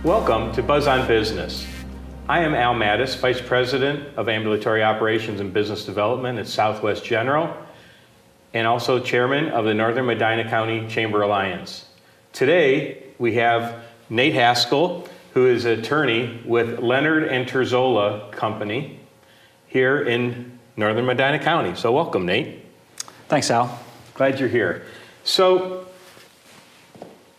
Welcome to Buzz on Business. I am Al Mattis, Vice President of Ambulatory Operations and Business Development at Southwest General, and also Chairman of the Northern Medina County Chamber Alliance. Today, we have Nate Haskell, who is an attorney with Leonard and Terzola Co. here in Northern Medina County. So welcome, Nate. Thanks, Al. Glad you're here. So,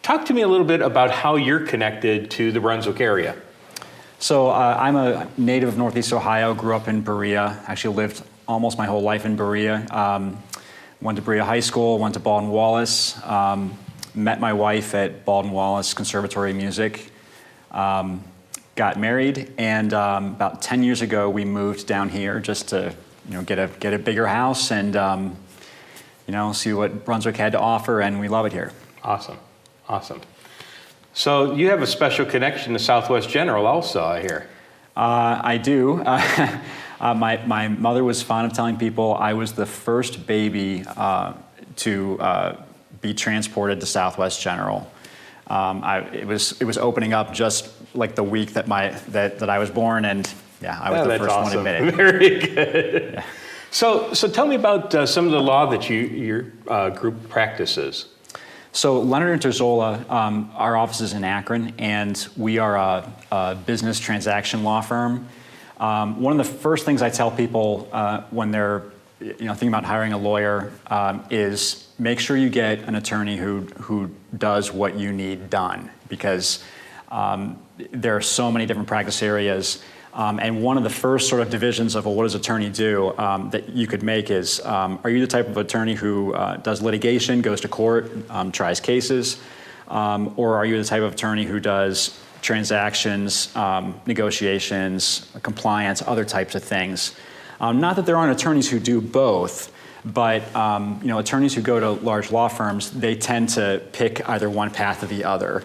talk to me a little bit about how you're connected to the Brunswick area. So I'm a native of Northeast Ohio, grew up in Berea, actually lived almost my whole life in Berea. Went to Berea High School, went to Baldwin-Wallace, met my wife at Baldwin-Wallace Conservatory of Music, got married, and about 10 years ago we moved down here just to get a bigger house and see what Brunswick had to offer, and we love it here. Awesome. So you have a special connection to Southwest General also, I hear. I do. My mother was fond of telling people I was the first baby to be transported to Southwest General. It was opening up just like the week that I was born, and I was the first one admitted. Very good. Yeah. So tell me about some of the law that your group practices. So Leonard and Terzola, our office is in Akron, and we are a business transaction law firm. One of the first things I tell people when they're thinking about hiring a lawyer is make sure you get an attorney who does what you need done, because there are so many different practice areas. And one of the first sort of divisions of what does attorney do that you could make is, are you the type of attorney who does litigation, goes to court, tries cases, or are you the type of attorney who does transactions, negotiations, compliance, other types of things? Not that there aren't attorneys who do both, but attorneys who go to large law firms, they tend to pick either one path or the other.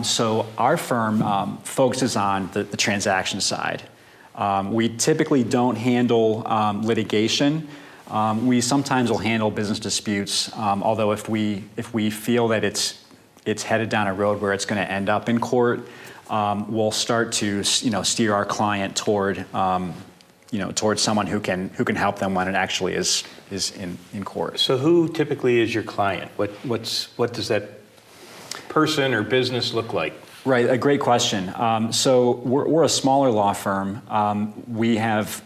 So our firm focuses on the transaction side. We typically don't handle litigation. We sometimes will handle business disputes, although if we feel that it's headed down a road where it's going to end up in court, we'll start to steer our client toward someone who can help them when it actually is in court. So who typically is your client? What does that person or business look like? Right, a great question. So we're a smaller law firm. But we have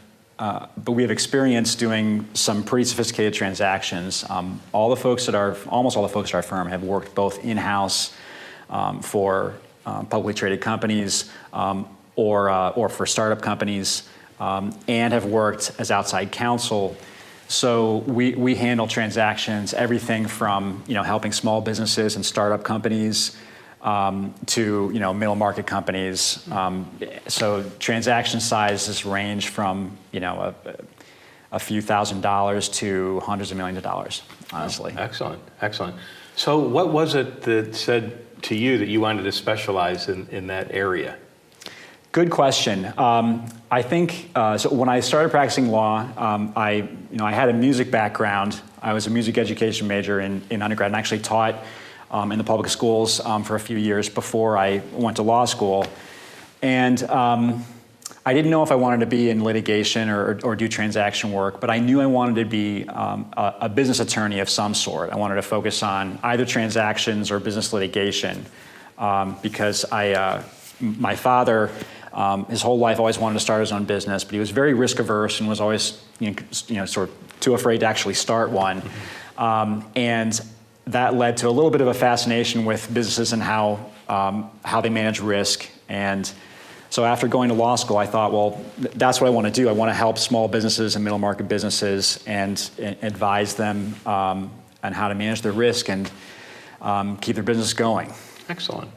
experience doing some pretty sophisticated transactions. Almost all the folks at our firm have worked both in-house for publicly traded companies or for startup companies, and have worked as outside counsel. So we handle transactions, everything from helping small businesses and startup companies to middle market companies. So transaction sizes range from a few $1,000s to hundreds of millions of dollars, honestly. Oh, excellent. So what was it that said to you that you wanted to specialize in that area? Good question. I think so. When I started practicing law, I had a music background. I was a music education major in undergrad, and actually taught in the public schools for a few years before I went to law school. And I didn't know if I wanted to be in litigation or do transaction work, but I knew I wanted to be a business attorney of some sort. I wanted to focus on either transactions or business litigation because my father. His whole life always wanted to start his own business, but he was very risk averse and was always sort of too afraid to actually start one. And that led to a little bit of a fascination with businesses and how they manage risk. And so after going to law school, I thought, well, that's what I want to do. I want to help small businesses and middle market businesses and advise them on how to manage their risk and keep their business going. Excellent.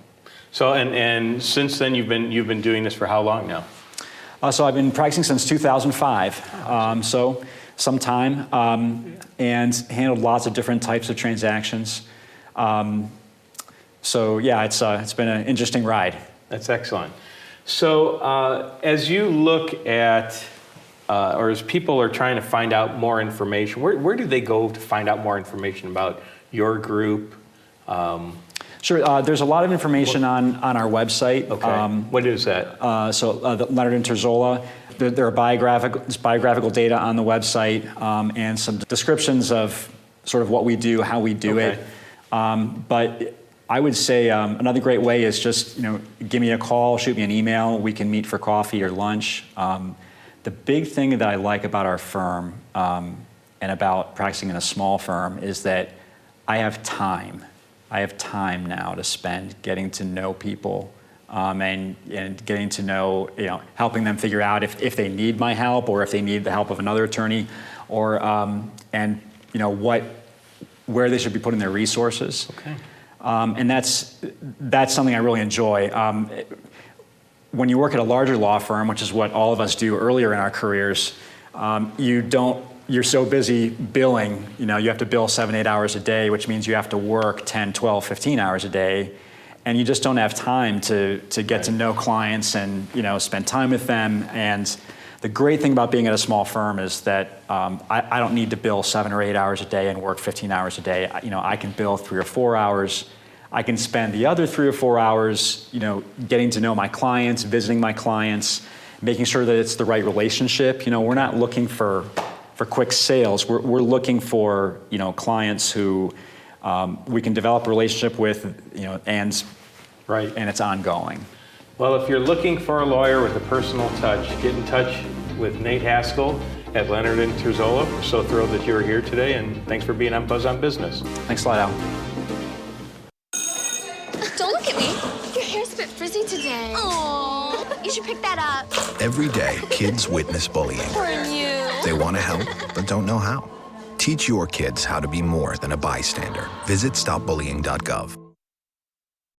So and since then you've been doing this for how long now? So I've been practicing since 2005. So some time, and handled lots of different types of transactions. So yeah, it's been an interesting ride. That's excellent. So as you look at, or as people are trying to find out more information, where do they go to find out more information about your group? Sure. There's a lot of information on our website. Okay. What is that? The Leonard and Terzola. There are biographical data on the website and some descriptions of sort of what we do, how we do it. But I would say another great way is just give me a call, shoot me an email. We can meet for coffee or lunch. The big thing that I like about our firm and about practicing in a small firm is that I have time. I have time now to spend getting to know people. And getting to know, helping them figure out if they need my help or if they need the help of another attorney, or where they should be putting their resources. Okay. And that's something I really enjoy. When you work at a larger law firm, which is what all of us do earlier in our careers, you're so busy billing. You have to bill 7-8 hours a day, which means you have to work 10, 12, 15 hours a day. And you just don't have time to get to know clients and spend time with them. And the great thing about being at a small firm is that I don't need to bill 7 or 8 hours a day and work 15 hours a day. I can bill 3 or 4 hours. I can spend the other 3 or 4 hours, getting to know my clients, visiting my clients, making sure that it's the right relationship. We're not looking for quick sales. We're looking for clients who we can develop a relationship with, and it's ongoing. Well, if you're looking for a lawyer with a personal touch, get in touch with Nate Haskell at Leonard and Terzola. We're so thrilled that you were here today, and thanks for being on Buzz on Business. Thanks a lot, Al. Don't look at me. Your hair's a bit frizzy today. Aww, you should pick that up. Every day, kids witness bullying. Poor you. They want to help, but don't know how. Teach your kids how to be more than a bystander. Visit stopbullying.gov.